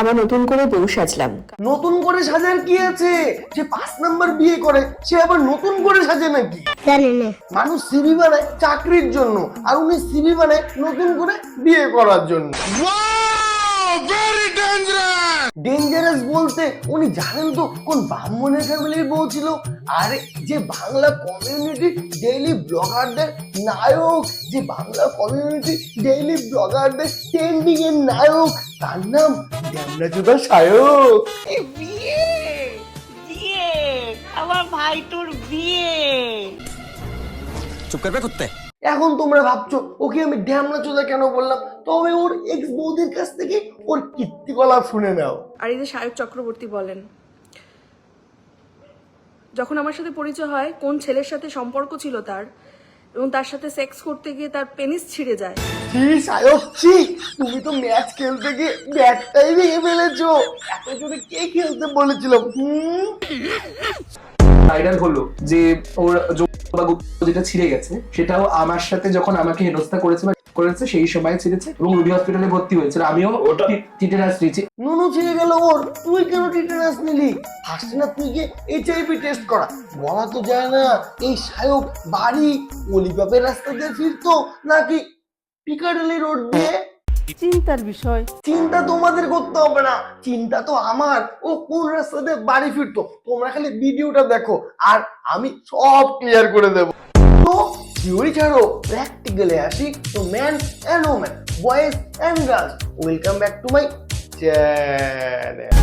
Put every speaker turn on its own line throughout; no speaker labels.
আবার নতুন করে বউ সাজলাম।
নতুন করে সাজার কি আছে? যে 5 নাম্বার বিয়ে করে সে আবার নতুন করে সাজে নাকি?
জানি না।
মানুষ সিভি বানায় চাকরির জন্য, আর উনি সিভি বানায় নতুন করে বিয়ে করার জন্য। ডেঞ্জারাস বলতে উনি জানেন তো কোন ব্রাহ্মণের ফ্যামিলির বউ ছিল? আরে যে বাংলা কমিউনিটি ডেইলি ব্লগারদের নায়ক, যে বাংলা কমিউনিটি ডেইলি ব্লগারদের ট্রেন্ডিং এর নায়ক, তার নাম ড্যামনাচোদা সায়ক।
বিয়ে বিয়ে আমার ভাই তোর বিয়ে।
চুপ করবে কুত্তে।
এখন তোমরা ভাবছো ওকে আমি ড্যামনাচোদা কেন বললাম, তবে ওর এক্স বৌদির কাছ থেকে ওর কীর্তিকলাপ শুনে নাও।
আর এই যে সায়ক চক্রবর্তী বলেন, যখন আমার সাথে পরিচয় হয় কোন ছেলের সাথে সম্পর্ক ছিল তার, এবং তার সাথে সেক্স করতে গিয়ে তার পেনিস ছিঁড়ে যায়।
ছি সায়ক ছি, তুমি তো ম্যাচ খেলতে গিয়ে ব্যাটটাই ভেঙে ফেলেছো। এত জোরে কে খেলতে বলেছিল?
ভাইরাল হলো যে ওর যেটা ছিঁড়ে গেছে, সেটাও আমার সাথে যখন আমাকে হেনস্থা করেছে সেই সময় ছিঁড়েছে এবং রুবি হসপিটালে ভর্তি হয়েছিল। আমিও টিটেনাস নিয়েছি।
নুনু ছিঁড়ে গেল ওর, তুই কেন টিটেনাস নিলি? ফার্স্টে না তুই গিয়ে এইচআইভি টেস্ট করা। বলা তো যায় না এই সায়ক বাড়ি অলিবাপের রাস্তা দিয়ে ফিরতো নাকি পিকাডালি রোড দিয়ে।
চিন্তার বিষয়।
চিন্তা তোমাদের করতে হবে না, চিন্তা তো আমার। ও কোন রাস্তা দিয়ে বাড়ি ফিরতো তোমরা খালি ভিডিওটা দেখো আর আমি সব ক্লিয়ার করে দেবো। তো থিওরি ছাড়ো, প্র্যাকটিক্যালে আসি। তো man and woman, boys and girls, welcome back to my channel.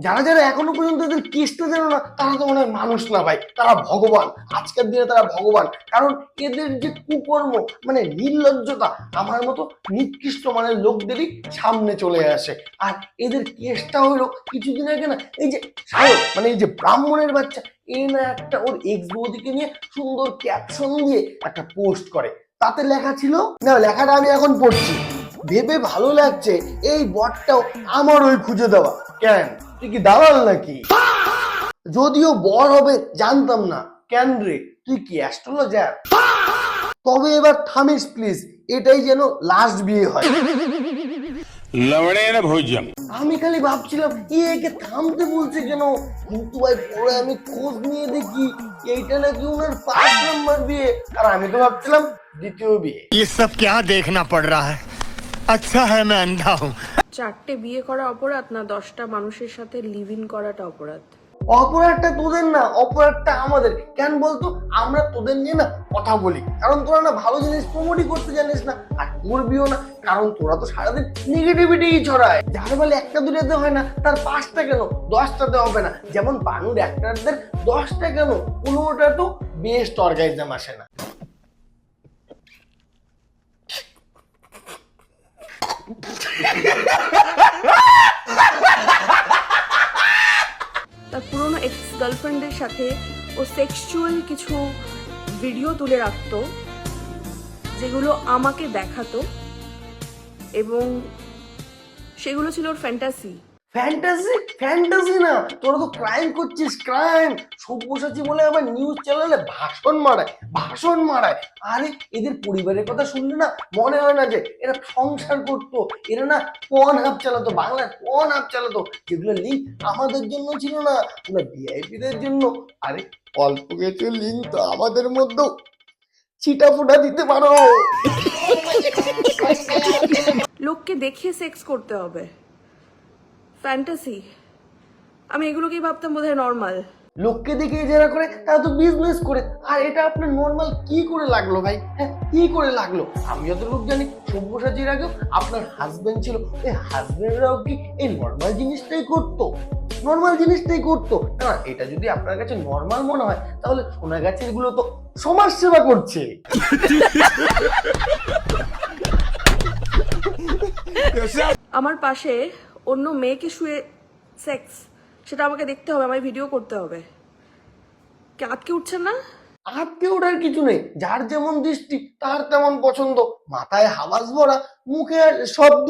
যারা যারা এখনো পর্যন্ত এদের কেসটা জানো না, তারা তো মনে হয় মানুষ না ভাই, তারা ভগবান। আজকের দিনে তারা ভগবান, কারণ এদের যে কুকর্ম মানে নির্লজ্জতা আমার মতো নিকৃষ্ট মানের লোকদেরই সামনে চলে আসে। আর এদের কেসটা হলো কিছুদিন আগে না, এই যে সায়ক মানে এই যে ব্রাহ্মণের বাচ্চা, এই না একটা ওর এক্স বৌদিকে নিয়ে সুন্দর ক্যাপশন দিয়ে একটা পোস্ট করে। তাতে লেখা ছিল, না লেখাটা আমি এখন পড়ছি, ভেবে ভালো লাগছে এই বটটাও আমার ওই খুঁজে দেওয়া। কেন তুই কি দালাল নাকি? যদিও বর হবে জানতাম না। কেন রে তুই কি অ্যাস্ট্রোলজার? তবে এবার থামিস প্লিজ, এটাই যেন লাস্ট বিয়ে হয়। আমি খালি ভাবছিলাম একে থামতে বলছে কেন, কিন্তু ভাই পরে আমি খোঁজ নিয়ে দেখি এইটা নাকি ওনার 5 নাম্বার বিয়ে, আর আমি তো ভাবছিলাম দ্বিতীয় বিয়ে।
ये सब क्या देखना पड़ रहा है? अच्छा है मैं अंधा हूँ।
4টে বিয়ে করা অপরাধ না 10টা মানুষের সাথে লিভ ইন করাটা অপরাধ?
অপরাধটা তোদের না, অপরাধটা আমাদের। কেন বলতো? আমরা তোদের নিয়ে না কথা বলি, কারণ তোরা না ভালো জিনিস প্রমোটই করতে জানিস না, আর করবিও না, কারণ তোরা তো সারাদিন নেগেটিভিটি ছড়ায়। যার বলে একটা দুটাতে হয় না, তার 5টা কেন 10টাতে হবে না? যেমন বানুর অ্যাক্টরদের 10টা কেন 15টা তো বেস্ট অর্গানিজম আসে না।
তার পুরনো এক্স গার্লফ্রেন্ডের সাথে ও সেক্সুয়াল কিছু ভিডিও তুলে রাখতো, যেগুলো আমাকে দেখাতো, এবং সেগুলো ছিল ওর ফ্যান্টাসি।
ফ্যান্টাসি? ফ্যান্টাসি না, তোরা তো ক্রাইম করছিস, ক্রাইম। সব্যসাচী বলে আবার নিউজ চ্যানেলে ভাষণ মারায়। আরে এদের পরিবারের কথা শুনলে না মনে হয় না যে এরা সংসার করতো। এরা না পর্ন হাব চালাতো, বাংলায় পর্ন হাব চালাতো, যেগুলো লিঙ্ক আমাদের জন্য ছিল না, ওরা ভিআইপিদের জন্য। আরে অল্প কিছু লিঙ্ক তো আমাদের মধ্যেও ছিটা ফোটা দিতে পারো।
লোককে দেখিয়ে সেক্স করতে হবে, ফ্যান্টাসি। আমি এগুলোকেই ভাবতাম বোধহয় নর্মাল।
লোককে দেখে যারা করে তারা তো বিজনেস করে, আর এটা আপনার নর্মাল কি করে লাগলো ভাই? হ্যাঁ কি করে লাগলো? আমি যতটুকু জানি সব্যসাচীর আগেও আপনার হাজবেন্ড ছিল, এই হাজবেন্ডরাও কি এই নর্মাল জিনিসটাই করতো? না, এটা যদি আপনার কাছে নর্মাল মনে হয়, তাহলে সোনাগাছির গুলো তো সমাজ সেবা করছে।
আমার পাশে অন্য মেয়েকে শুয়ে সেক্স, সেটা আমাকে দেখতে হবে, আমায় ভিডিও করতে হবে। কে আটকে উঠছেন না?
আটকে ওঠার কিছু নেই, যার যেমন দৃষ্টি তার তেমন পছন্দ। মাথায় হাওয়াজ ভরা, মুখে আর শব্দ।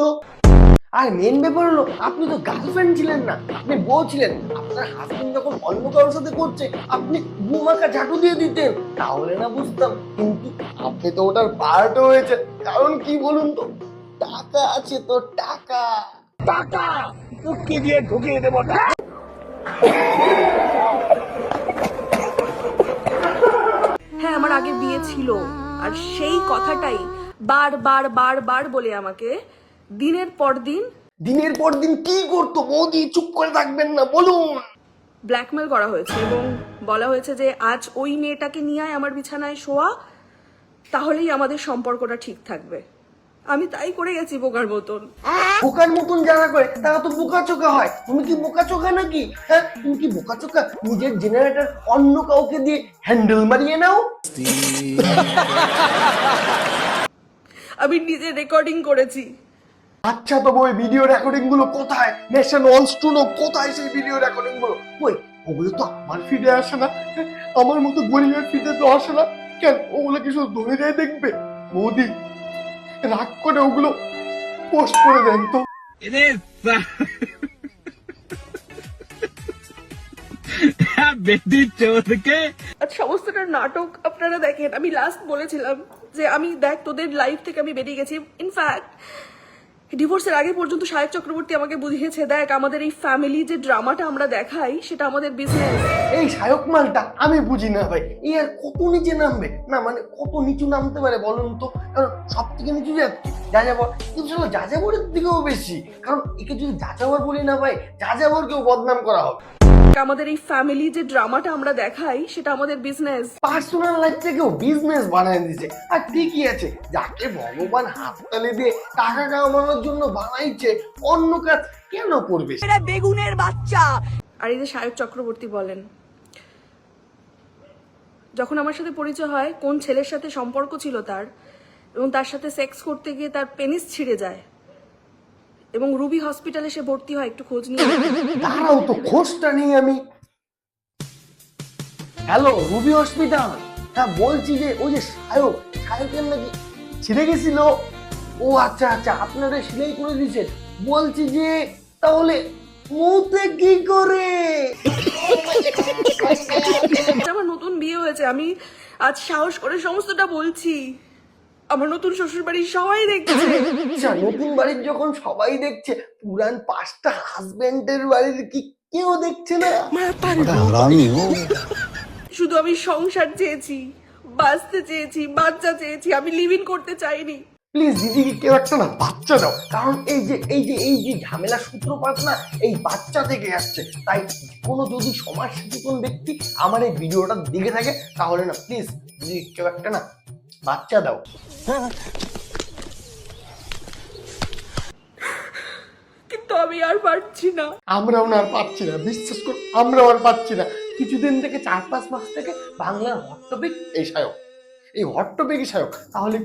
আর মেন ব্যাপার হলো আপনি তো গার্লফ্রেন্ড ছিলেন না, আপনি বউ ছিলেন। আপনার হাজবেন্ড যখন অন্য কারোর সাথে করছে আপনি বুমাকা ঝাঁটু দিয়ে দিতেন, তাহলে না বুঝতাম। কিন্তু আপনি তো ওটার পার্ট হয়েছে। কারণ কি বলুন তো, টাকা আছে তো, টাকা টাকা মুক্তি দিয়ে ঢুকিয়ে দেবো।
হ্যাঁ, আমার আগে বিয়ে ছিল, আর সেই কথাটাই বার বলে আমাকে দিনের পর দিন
কি করতো বৌদি? চুপ করে থাকবেন না, বলুন।
ব্ল্যাকমেল করা হয়েছে এবং বলা হয়েছে যে আজ ওই মেয়েটাকে নিয়ে আয় আমার বিছানায় শোয়া, তাহলেই আমাদের সম্পর্কটা ঠিক থাকবে। আমি তাই করে গেছি বোকার মতন।
বোকার মতন যারা করে তারা তো বোকাচোকা হয়। তুমি কি বোকাচোকা নাকি? হ্যাঁ, তুমি কি বোকাচোকা? নিজের জেনারেটর অন্য কাউকে দিয়ে হ্যান্ডেল মারিয়ে নাও।
আমি নিজে রেকর্ডিং করেছি।
আচ্ছা, তো ওই ভিডিও রেকর্ডিং গুলো কোথায়? নেশন ওয়ান্টস টু নো কোথায় সেই ভিডিও রেকর্ডিং গুলো? ওই ওগুলো তো আমার ফিডে আসে না, আমার মতো গরিবের ফিডে তো আসে না। কেন ওগুলো কি শুধু ধরে দেয় দেখবে? বৌদি রাগ করে ওগুলো পোস্ট করে দেন তো।
আজ সমস্তটা নাটক আপনারা দেখেন। আমি লাস্ট বলেছিলাম যে আমি দেখ তোদের লাইফ থেকে আমি বেরিয়ে গেছি। ইনফ্যাক্ট ডিভোর্সের আগে পর্যন্ত সায়ক চক্রবর্তী আমাকে বুঝিয়েছে, দেখ আমাদের এই ফ্যামিলি যে ড্রামাটা আমরা দেখাই সেটা আমাদের বিজনেস।
এই সায়ক মালটা আমি বুঝি না ভাই, এই আর কত নিচে নামবে না, মানে কত নিচু নামতে পারে বলুন তো? কারণ সব থেকে নিচু যাচ্ছে যাযাবর, কিন্তু চলো যাযাবরের দিকেও বেশি। কারণ একে যদি যাযাবর বলি না ভাই, যাযাবরকেও বদনাম করা হবে।
আমাদের এই ফ্যামিলি যে ড্রামাটা আমরা দেখাই সেটা আমাদের বিজনেস।
পার্সোনাল লাইফ থেকেও বিজনেস বানায় দিয়েছে। আর ঠিকই আছে, যাকে ভগবান হাততালি দিয়ে টাকা কামানোর জন্য বানাইছে, অন্য কাজ কেন করবে?
বেগুনের বাচ্চা।
আর এই যে সায়ক চক্রবর্তী বলেন, যখন আমার সাথে পরিচয় হয় কোন ছেলের সাথে সম্পর্ক ছিল তার, এবং তার সাথে সেক্স করতে গিয়ে তার পেনিস ছিঁড়ে যায় এবং রুবি হসপিটালে সে ভর্তি হয়, একটু খোঁজ নিয়ে।
দাঁড়াও তো, খোঁজটা নেই আমি। Hello, Ruby hospital. হ্যাঁ, বলছি যে ওই যে সায়কের নাকি ছিঁড়ে গেছিল। ও আচ্ছা আচ্ছা, আপনারা সেলাই করে দিয়েছেন। বলছি যে তাহলে মুতে কি করে?
আমার নতুন বিয়ে হয়েছে, আমি আজ সাহস করে সমস্তটা বলছি। আমার নতুন শ্বশুর বাড়ির সবাই দেখছে।
আচ্ছা, নতুন বাড়ির যখন সবাই দেখছে, পুরান 5টা হাজবেন্ডের বাড়ির কি কেউ দেখছে না?
শুধু আমি সংসার চেয়েছি, বাঁচতে চেয়েছি, বাচ্চা চেয়েছি, আমি লিভ ইন করতে চাইনি।
প্লিজ দিদিকে কেউ একটা না বাচ্চা দাও। কারণ এই যে ঝামেলা সূত্রপাত না এই বাচ্চা থেকে আসছে। তাই কোনো যদি সমাজ সচেতন ব্যক্তি আমার এই ভিডিওটা দেখে থাকে, তাহলে না প্লিজ দিদি কেউ একটা না বাচ্চা দাও।
কিন্তু আমি আর পারছি না।
আমরাও না আর পাচ্ছি না, বিশ্বাস করো, আমরাও আর পাচ্ছি না। কিছুদিন থেকে 4-5 মাস থেকে বাংলার হট টপিক এই সায়ক, এই হট টপিকই সায়ক। তাহলে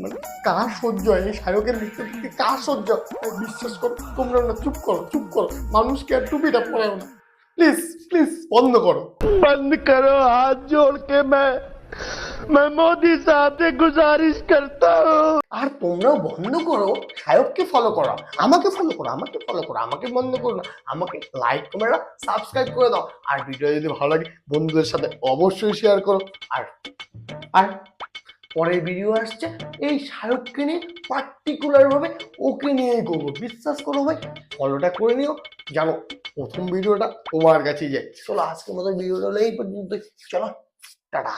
মানে কার সহ্য হয় এই সায়কের মৃত্যু থেকে? কার সহ্য? বিশ্বাস করো, তোমরা না চুপ করো, মানুষকে আর টুপিটা পরাও না, প্লিজ প্লিজ বন্ধ করো, বন্ধ করো। হাত জোড় কে मैं मोदी साहब से गुजारिश करता हूँ। আর তোমরাও বন্ধ করো সায়ককে ফলো করো, আমাকে ফলো করো, আমাকে বন্ধ করো না। আমাকে লাইক কমেন্ট সাবস্ক্রাইব করে দাও। আর ভিডিও যদি ভালো লাগে বন্ধুদের সাথে অবশ্যই শেয়ার করো। আর পরের ভিডিও আসছে এই সায়ককে নিয়ে, পার্টিকুলার ভাবে ওকে নিয়েই করবো। বিশ্বাস করো ভাই, ফলোটা করে নিও, জানো প্রথম ভিডিওটা তোমার কাছেই যায়। চলো আজকের মতো ভিডিওটা এই পর্যন্ত, চলো টাটা।